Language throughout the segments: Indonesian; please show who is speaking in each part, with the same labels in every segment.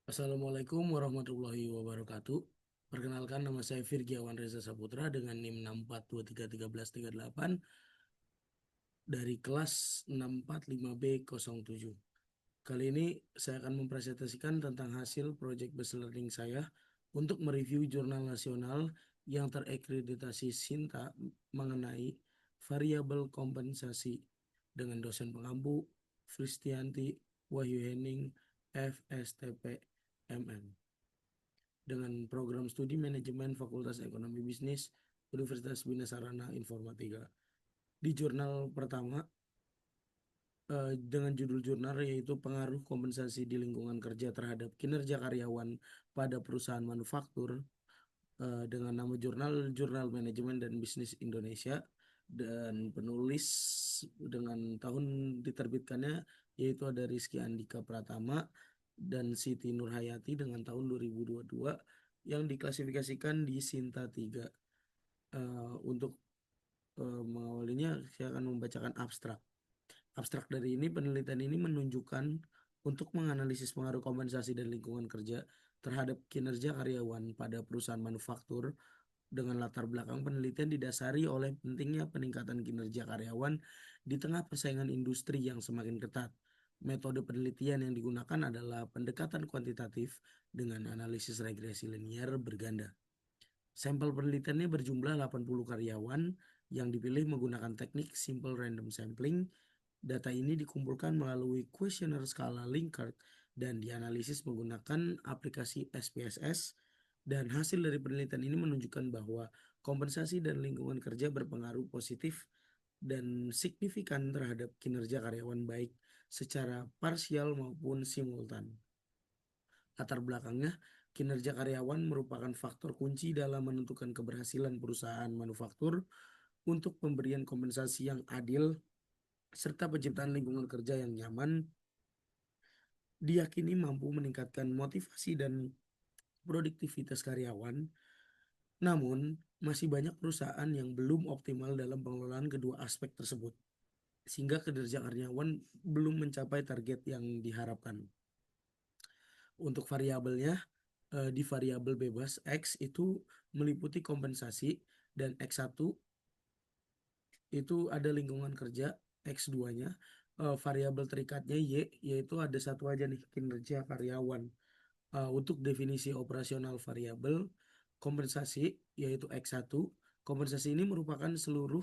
Speaker 1: Assalamualaikum warahmatullahi wabarakatuh. Perkenalkan, nama saya Virgiawan Reza Saputra dengan NIM 6413313 dari kelas 645B07. Kali ini saya akan mempresentasikan tentang hasil proyek based learning saya untuk mereview jurnal nasional yang terakreditasi Sinta mengenai variabel kompensasi dengan dosen pengampu Fristianti Wahyu Hening FSTP MM dengan program studi manajemen Fakultas Ekonomi Bisnis Universitas Bina Sarana Informatika. Di jurnal pertama dengan judul jurnal yaitu pengaruh kompensasi di lingkungan kerja terhadap kinerja karyawan pada perusahaan manufaktur, dengan nama jurnal Jurnal Manajemen dan Bisnis Indonesia, dan penulis dengan tahun diterbitkannya yaitu ada Rizky Andika Pratama dan Siti Nurhayati dengan tahun 2022 yang diklasifikasikan di Sinta 3. Untuk mengawalinya saya akan membacakan abstrak. Abstrak dari ini, penelitian ini menunjukkan untuk menganalisis pengaruh kompensasi dan lingkungan kerja terhadap kinerja karyawan pada perusahaan manufaktur dengan latar belakang penelitian didasari oleh pentingnya peningkatan kinerja karyawan di tengah persaingan industri yang semakin ketat. Metode penelitian yang digunakan adalah pendekatan kuantitatif dengan analisis regresi linier berganda. Sampel penelitiannya berjumlah 80 karyawan yang dipilih menggunakan teknik simple random sampling. Data ini dikumpulkan melalui kuesioner skala Likert dan dianalisis menggunakan aplikasi SPSS, dan hasil dari penelitian ini menunjukkan bahwa kompensasi dan lingkungan kerja berpengaruh positif dan signifikan terhadap kinerja karyawan baik secara parsial maupun simultan. Latar belakangnya, kinerja karyawan merupakan faktor kunci dalam menentukan keberhasilan perusahaan manufaktur untuk pemberian kompensasi yang adil serta penciptaan lingkungan kerja yang nyaman diyakini mampu meningkatkan motivasi dan produktivitas karyawan. Namun, masih banyak perusahaan yang belum optimal dalam pengelolaan kedua aspek tersebut, sehingga kinerja karyawan belum mencapai target yang diharapkan. Untuk variabelnya, di variabel bebas X itu meliputi kompensasi, dan X1 itu ada lingkungan kerja, X2-nya variabel terikatnya Y, yaitu ada satu aja nih, kinerja karyawan. Untuk definisi operasional variabel kompensasi yaitu X1, kompensasi ini merupakan seluruh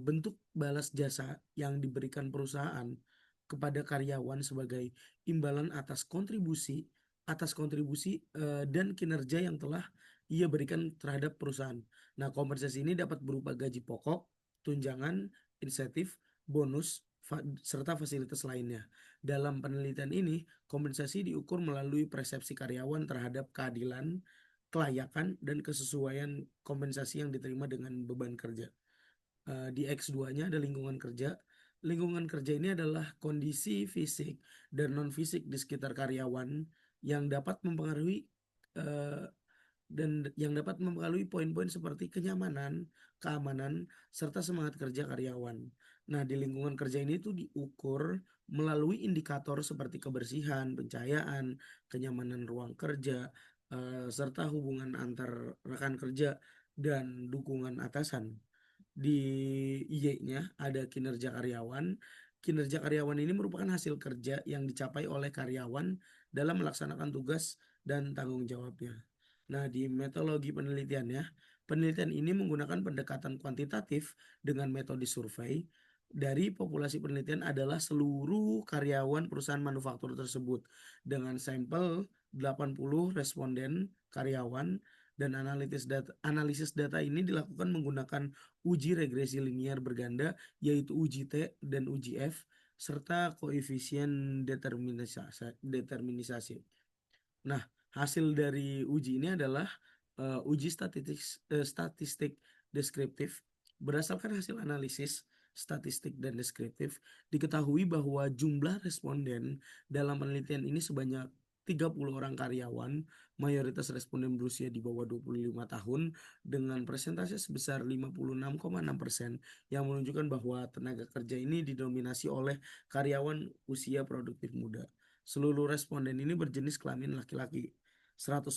Speaker 1: bentuk balas jasa yang diberikan perusahaan kepada karyawan sebagai imbalan atas kontribusi dan kinerja yang telah ia berikan terhadap perusahaan. Nah, kompensasi ini dapat berupa gaji pokok, tunjangan, insentif, bonus, serta fasilitas lainnya. Dalam penelitian ini, kompensasi diukur melalui persepsi karyawan terhadap keadilan, kelayakan, dan kesesuaian kompensasi yang diterima dengan beban kerja. Di X2-nya ada lingkungan kerja. Lingkungan kerja ini adalah kondisi fisik dan non-fisik di sekitar karyawan yang dapat mempengaruhi eh, poin-poin seperti kenyamanan, keamanan, serta semangat kerja karyawan. Nah, di lingkungan kerja ini tuh diukur melalui indikator seperti kebersihan, pencahayaan, kenyamanan ruang kerja, serta hubungan antar rekan kerja dan dukungan atasan. Di Y-nya ada kinerja karyawan. Kinerja karyawan ini merupakan hasil kerja yang dicapai oleh karyawan dalam melaksanakan tugas dan tanggung jawabnya. Nah, di metodologi penelitiannya, penelitian ini menggunakan pendekatan kuantitatif dengan metode survei. Dari populasi penelitian adalah seluruh karyawan perusahaan manufaktur tersebut dengan sampel 80 responden karyawan, dan analisis data ini dilakukan menggunakan uji regresi linier berganda yaitu uji T dan uji F serta koefisien determinisasi. Nah, hasil dari uji ini adalah uji statistik deskriptif. Berdasarkan hasil analisis statistik dan deskriptif, diketahui bahwa jumlah responden dalam penelitian ini sebanyak 30 orang karyawan, mayoritas responden berusia di bawah 25 tahun, dengan persentase sebesar 56,6% yang menunjukkan bahwa tenaga kerja ini didominasi oleh karyawan usia produktif muda. Seluruh responden ini berjenis kelamin laki-laki 100%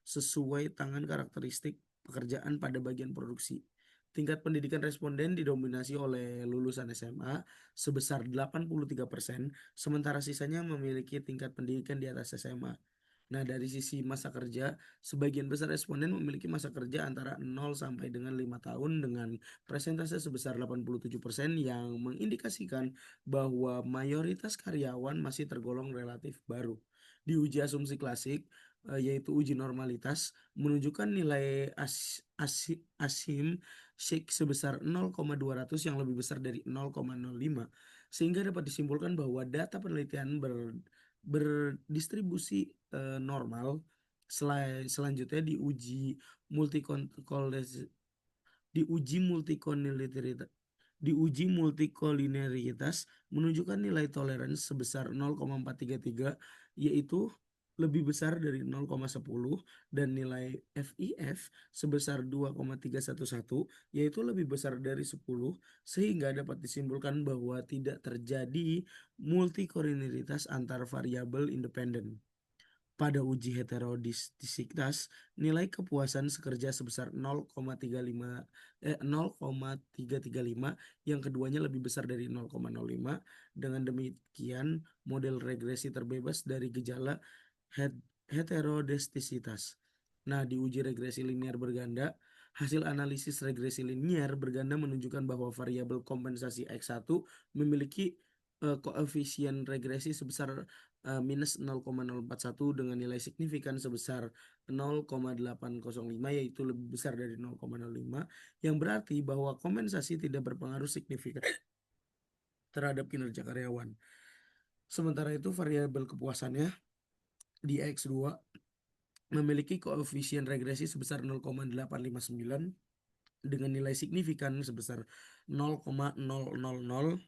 Speaker 1: sesuai tangan karakteristik pekerjaan pada bagian produksi. Tingkat pendidikan responden didominasi oleh lulusan SMA sebesar 83%, sementara sisanya memiliki tingkat pendidikan di atas SMA. Nah, dari sisi masa kerja, sebagian besar responden memiliki masa kerja antara 0 sampai dengan 5 tahun dengan persentase sebesar 87% yang mengindikasikan bahwa mayoritas karyawan masih tergolong relatif baru. Di uji asumsi klasik, yaitu uji normalitas, menunjukkan nilai asim shake sebesar 0,200 yang lebih besar dari 0,05, sehingga dapat disimpulkan bahwa data penelitian berdistribusi normal. Selanjutnya diuji multikolinialitas menunjukkan nilai toleransi sebesar 0,433, yaitu lebih besar dari 0,10, dan nilai FIF sebesar 2,311, yaitu lebih besar dari 10, sehingga dapat disimpulkan bahwa tidak terjadi multikolinialitas antar variabel independen. Pada uji heterodisitas, nilai kepuasan sekerja sebesar 0,335, yang keduanya lebih besar dari 0,05. Dengan demikian, model regresi terbebas dari gejala heterodistisitas. Nah, di uji regresi linear berganda, hasil analisis regresi linear berganda menunjukkan bahwa variabel kompensasi X1 memiliki koefisien regresi sebesar minus 0,041 dengan nilai signifikan sebesar 0,805, yaitu lebih besar dari 0,05, yang berarti bahwa kompensasi tidak berpengaruh signifikan terhadap kinerja karyawan. Sementara itu variabel kepuasannya di X2 memiliki koefisien regresi sebesar 0,859 dengan nilai signifikan sebesar 0,000,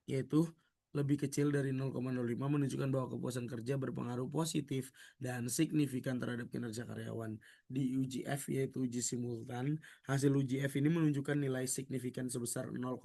Speaker 1: yaitu lebih kecil dari 0,05, menunjukkan bahwa kepuasan kerja berpengaruh positif dan signifikan terhadap kinerja karyawan. Di uji F, yaitu uji simultan, hasil uji F ini menunjukkan nilai signifikan sebesar 0,0000,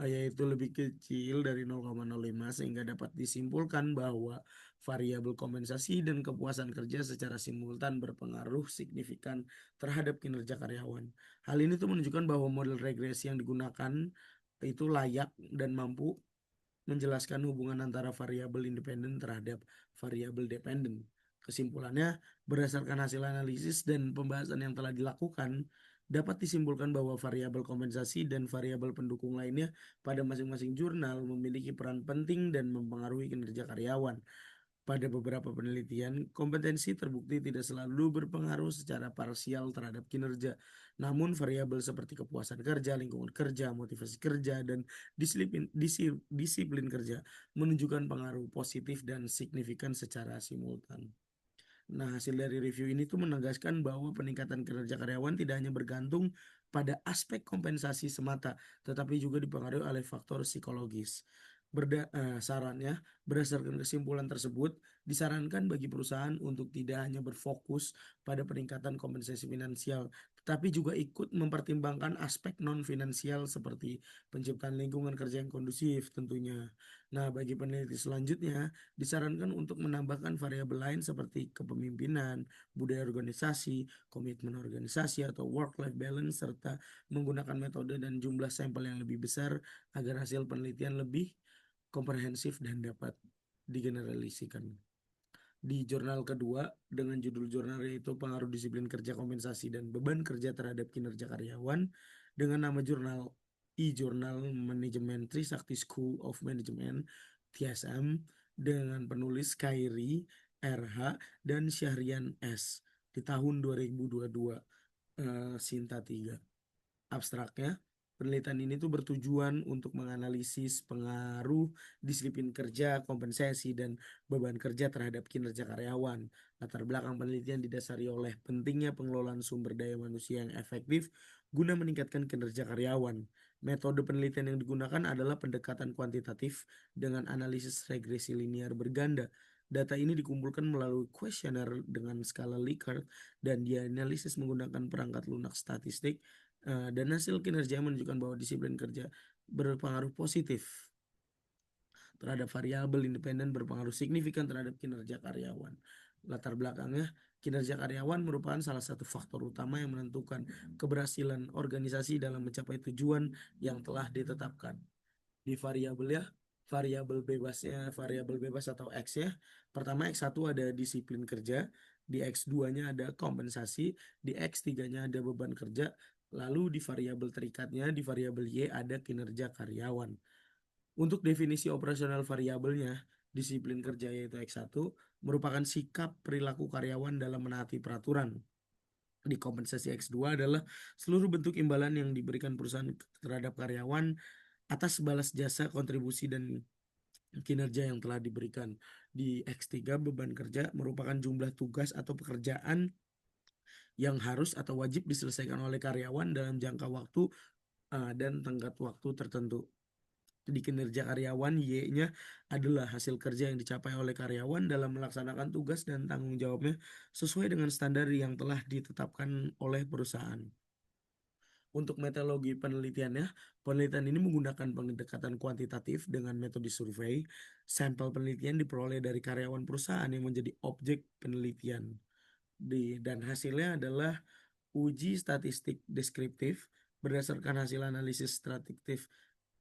Speaker 1: yaitu lebih kecil dari 0,05, sehingga dapat disimpulkan bahwa variabel kompensasi dan kepuasan kerja secara simultan berpengaruh signifikan terhadap kinerja karyawan. Hal ini tuh menunjukkan bahwa model regresi yang digunakan itu layak dan mampu menjelaskan hubungan antara variabel independen terhadap variabel dependen. Kesimpulannya, berdasarkan hasil analisis dan pembahasan yang telah dilakukan, dapat disimpulkan bahwa variabel kompensasi dan variabel pendukung lainnya pada masing-masing jurnal memiliki peran penting dan mempengaruhi kinerja karyawan. Pada beberapa penelitian, kompetensi terbukti tidak selalu berpengaruh secara parsial terhadap kinerja. Namun, variabel seperti kepuasan kerja, lingkungan kerja, motivasi kerja, dan disiplin kerja menunjukkan pengaruh positif dan signifikan secara simultan. Nah, hasil dari review ini tuh menegaskan bahwa peningkatan kinerja karyawan tidak hanya bergantung pada aspek kompensasi semata, tetapi juga dipengaruhi oleh faktor psikologis. Sarannya, berdasarkan kesimpulan tersebut, disarankan bagi perusahaan untuk tidak hanya berfokus pada peningkatan kompensasi finansial, tetapi juga ikut mempertimbangkan aspek non-finansial seperti penciptaan lingkungan kerja yang kondusif tentunya. Nah, bagi peneliti selanjutnya, disarankan untuk menambahkan variabel lain seperti kepemimpinan, budaya organisasi, komitmen organisasi atau work-life balance, serta menggunakan metode dan jumlah sampel yang lebih besar agar hasil penelitian lebih komprehensif dan dapat digeneralisikan. Di jurnal kedua dengan judul jurnal yaitu Pengaruh Disiplin Kerja Kompensasi dan Beban Kerja Terhadap Kinerja Karyawan dengan nama jurnal e-Journal Management Trisakti School of Management TSM dengan penulis Kairi RH dan Syahrian S di tahun 2022, Sinta 3. Abstraknya, penelitian ini tuh bertujuan untuk menganalisis pengaruh disiplin kerja, kompensasi, dan beban kerja terhadap kinerja karyawan. Latar belakang penelitian didasari oleh pentingnya pengelolaan sumber daya manusia yang efektif guna meningkatkan kinerja karyawan. Metode penelitian yang digunakan adalah pendekatan kuantitatif dengan analisis regresi linear berganda. Data ini dikumpulkan melalui kuesioner dengan skala Likert dan dianalisis menggunakan perangkat lunak statistik. Dan hasil kinerja menunjukkan bahwa disiplin kerja berpengaruh positif terhadap variabel independen berpengaruh signifikan terhadap kinerja karyawan. Latar belakangnya, kinerja karyawan merupakan salah satu faktor utama yang menentukan keberhasilan organisasi dalam mencapai tujuan yang telah ditetapkan. Di variabel ya, variabel bebas atau X ya. Pertama X1 ada disiplin kerja, di X2-nya ada kompensasi, di X3-nya ada beban kerja, lalu di variabel terikatnya, di variabel Y ada kinerja karyawan. Untuk definisi operasional variabelnya, disiplin kerja yaitu X1 merupakan sikap perilaku karyawan dalam menaati peraturan. Di kompensasi X2 adalah seluruh bentuk imbalan yang diberikan perusahaan terhadap karyawan atas balas jasa, kontribusi, dan kinerja yang telah diberikan. Di X3, beban kerja merupakan jumlah tugas atau pekerjaan yang harus atau wajib diselesaikan oleh karyawan dalam jangka waktu dan tenggat waktu tertentu. Di kinerja karyawan, Y-nya adalah hasil kerja yang dicapai oleh karyawan dalam melaksanakan tugas dan tanggung jawabnya sesuai dengan standar yang telah ditetapkan oleh perusahaan. Untuk metodologi penelitiannya, penelitian ini menggunakan pendekatan kuantitatif dengan metode survei. Sampel penelitian diperoleh dari karyawan perusahaan yang menjadi objek penelitian. Dan hasilnya adalah uji statistik deskriptif berdasarkan hasil analisis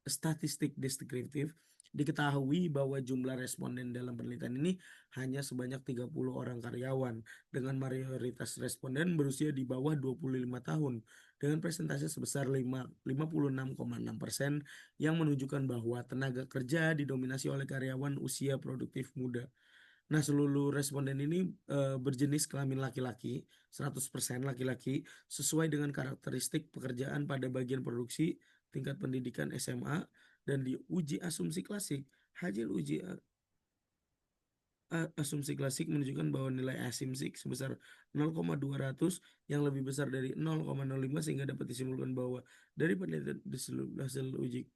Speaker 1: statistik deskriptif. Diketahui bahwa jumlah responden dalam penelitian ini hanya sebanyak 30 orang karyawan dengan mayoritas responden berusia di bawah 25 tahun dengan presentase sebesar 56,6% yang menunjukkan bahwa tenaga kerja didominasi oleh karyawan usia produktif muda. Nah, seluruh responden ini berjenis kelamin laki-laki, 100% laki-laki, sesuai dengan karakteristik pekerjaan pada bagian produksi, tingkat pendidikan SMA, dan diuji asumsi klasik. Hasil uji asumsi klasik menunjukkan bahwa nilai asumsi sebesar 0,200 yang lebih besar dari 0,05 sehingga dapat disimpulkan bahwa dari penelitian di seluruh hasil uji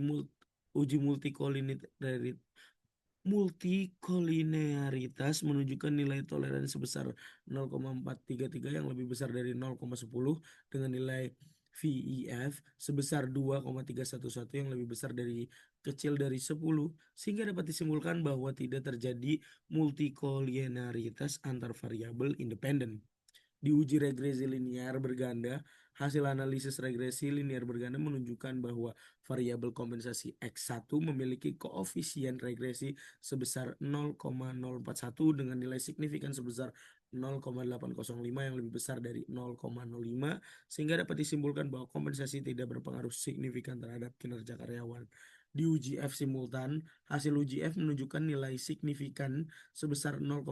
Speaker 1: mul- uji multikolinearitas menunjukkan nilai toleransi sebesar 0,433 yang lebih besar dari 0,10 dengan nilai VEF sebesar 2,311 yang lebih besar dari kecil dari 10 sehingga dapat disimpulkan bahwa tidak terjadi multikolinearitas antar variabel independen. Di uji regresi linear berganda, hasil analisis regresi linear berganda menunjukkan bahwa variabel kompensasi X1 memiliki koefisien regresi sebesar 0,041 dengan nilai signifikan sebesar 0,805 yang lebih besar dari 0,05 sehingga dapat disimpulkan bahwa kompensasi tidak berpengaruh signifikan terhadap kinerja karyawan. Di uji F simultan, hasil uji F menunjukkan nilai signifikan sebesar 0,00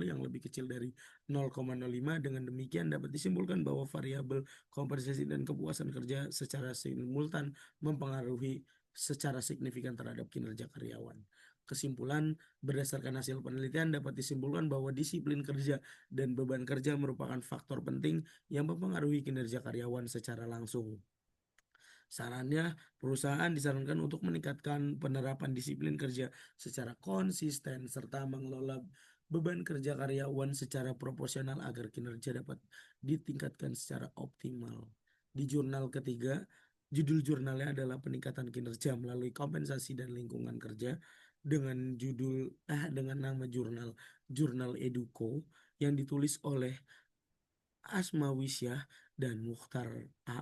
Speaker 1: yang lebih kecil dari 0,05. Dengan demikian dapat disimpulkan bahwa variabel kompensasi dan kepuasan kerja secara simultan mempengaruhi secara signifikan terhadap kinerja karyawan. Kesimpulan, berdasarkan hasil penelitian dapat disimpulkan bahwa disiplin kerja dan beban kerja merupakan faktor penting yang mempengaruhi kinerja karyawan secara langsung. Sarannya, perusahaan disarankan untuk meningkatkan penerapan disiplin kerja secara konsisten serta mengelola beban kerja karyawan secara proporsional agar kinerja dapat ditingkatkan secara optimal. Di jurnal ketiga, judul jurnalnya adalah peningkatan kinerja melalui kompensasi dan lingkungan kerja dengan nama Jurnal Educo yang ditulis oleh Asma Wisyah dan Mukhtar A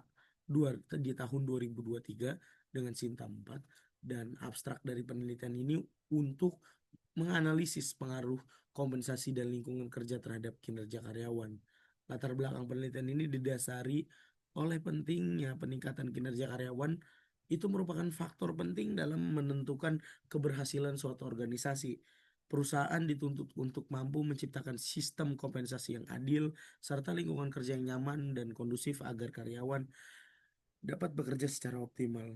Speaker 1: di tahun 2023 dengan Sinta 4 dan abstrak dari penelitian ini untuk menganalisis pengaruh kompensasi dan lingkungan kerja terhadap kinerja karyawan. Latar belakang penelitian ini didasari oleh pentingnya peningkatan kinerja karyawan itu merupakan faktor penting dalam menentukan keberhasilan suatu organisasi. Perusahaan dituntut untuk mampu menciptakan sistem kompensasi yang adil serta lingkungan kerja yang nyaman dan kondusif agar karyawan dapat bekerja secara optimal.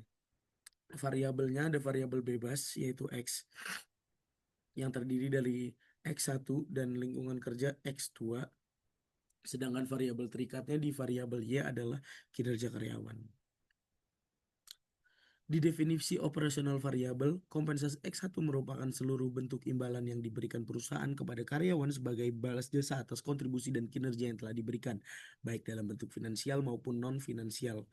Speaker 1: Variabelnya ada variabel bebas yaitu X yang terdiri dari X1 dan lingkungan kerja X2. Sedangkan variabel terikatnya di variabel Y adalah kinerja karyawan. Di definisi operasional variabel, kompensasi X1 merupakan seluruh bentuk imbalan yang diberikan perusahaan kepada karyawan sebagai balas jasa atas kontribusi dan kinerja yang telah diberikan, baik dalam bentuk finansial maupun non-finansial.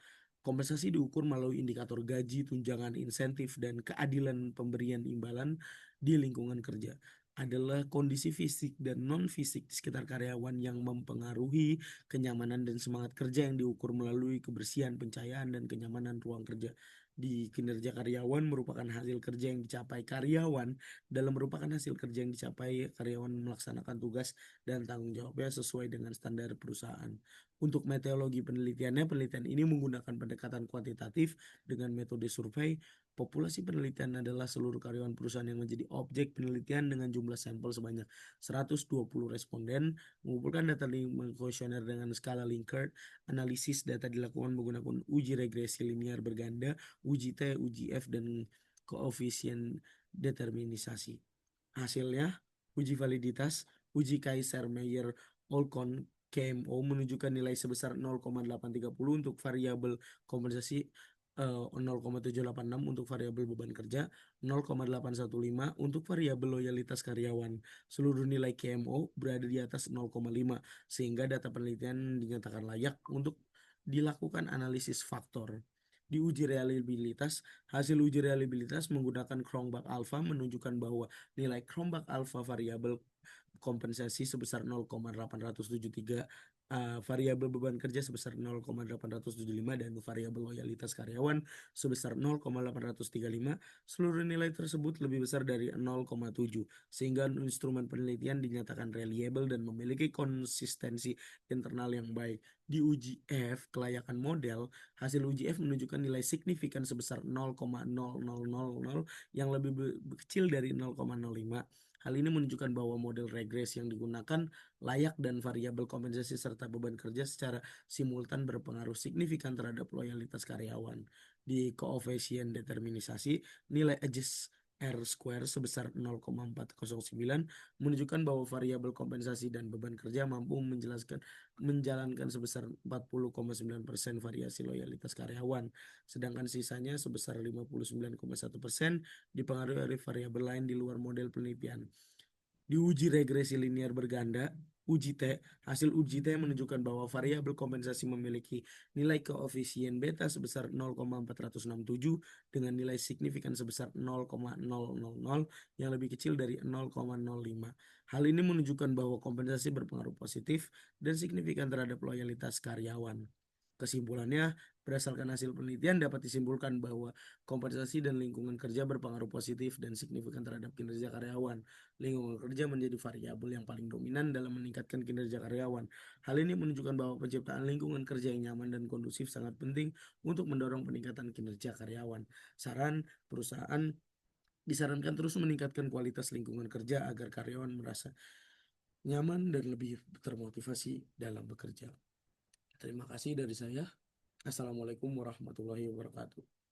Speaker 1: Kompensasi diukur melalui indikator gaji, tunjangan, insentif, dan keadilan pemberian imbalan di lingkungan kerja. Adalah kondisi fisik dan non-fisik di sekitar karyawan yang mempengaruhi kenyamanan dan semangat kerja yang diukur melalui kebersihan, pencahayaan, dan kenyamanan ruang kerja. Di kinerja karyawan merupakan hasil kerja yang dicapai karyawan dalam merupakan hasil kerja yang dicapai karyawan melaksanakan tugas dan tanggung jawabnya sesuai dengan standar perusahaan. Untuk metodologi penelitiannya, penelitian ini menggunakan pendekatan kuantitatif dengan metode survei. Populasi penelitian adalah seluruh karyawan perusahaan yang menjadi objek penelitian dengan jumlah sampel sebanyak 120 responden, mengumpulkan data lingkungan kuesioner dengan skala Likert, analisis data dilakukan menggunakan uji regresi linear berganda, uji T, uji F, dan koefisien determinisasi. Hasilnya, uji validitas, uji Kaiser-Meyer-Olcott KMO menunjukkan nilai sebesar 0,830 untuk variabel kompensasi, 0,786 untuk variabel beban kerja, 0,815 untuk variabel loyalitas karyawan. Seluruh nilai KMO berada di atas 0,5 sehingga data penelitian dinyatakan layak untuk dilakukan analisis faktor. Di uji reliabilitas, hasil uji reliabilitas menggunakan Cronbach alpha menunjukkan bahwa nilai Cronbach alpha variabel kompensasi sebesar 0,873, variabel beban kerja sebesar 0,875, dan variabel loyalitas karyawan sebesar 0,835. Seluruh nilai tersebut lebih besar dari 0,7 sehingga instrumen penelitian dinyatakan reliable dan memiliki konsistensi internal yang baik. Di uji F, kelayakan model, hasil uji F menunjukkan nilai signifikan sebesar 0,0000 yang lebih kecil dari 0,05. Hal ini menunjukkan bahwa model regres yang digunakan layak dan variabel kompensasi serta beban kerja secara simultan berpengaruh signifikan terhadap loyalitas karyawan. Di koefisien determinisasi, nilai adjust R square sebesar 0,409 menunjukkan bahwa variabel kompensasi dan beban kerja mampu menjalankan sebesar 40,9% variasi loyalitas karyawan, sedangkan sisanya sebesar 59,1% dipengaruhi oleh variabel lain di luar model penelitian. Di uji regresi linear berganda, uji T, hasil uji T menunjukkan bahwa variabel kompensasi memiliki nilai koefisien beta sebesar 0,467 dengan nilai signifikan sebesar 0,000 yang lebih kecil dari 0,05. Hal ini menunjukkan bahwa kompensasi berpengaruh positif dan signifikan terhadap loyalitas karyawan. Kesimpulannya, berdasarkan hasil penelitian dapat disimpulkan bahwa kompensasi dan lingkungan kerja berpengaruh positif dan signifikan terhadap kinerja karyawan. Lingkungan kerja menjadi variabel yang paling dominan dalam meningkatkan kinerja karyawan. Hal ini menunjukkan bahwa penciptaan lingkungan kerja yang nyaman dan kondusif sangat penting untuk mendorong peningkatan kinerja karyawan. Saran, perusahaan disarankan terus meningkatkan kualitas lingkungan kerja agar karyawan merasa nyaman dan lebih termotivasi dalam bekerja. Terima kasih dari saya. Assalamualaikum warahmatullahi wabarakatuh.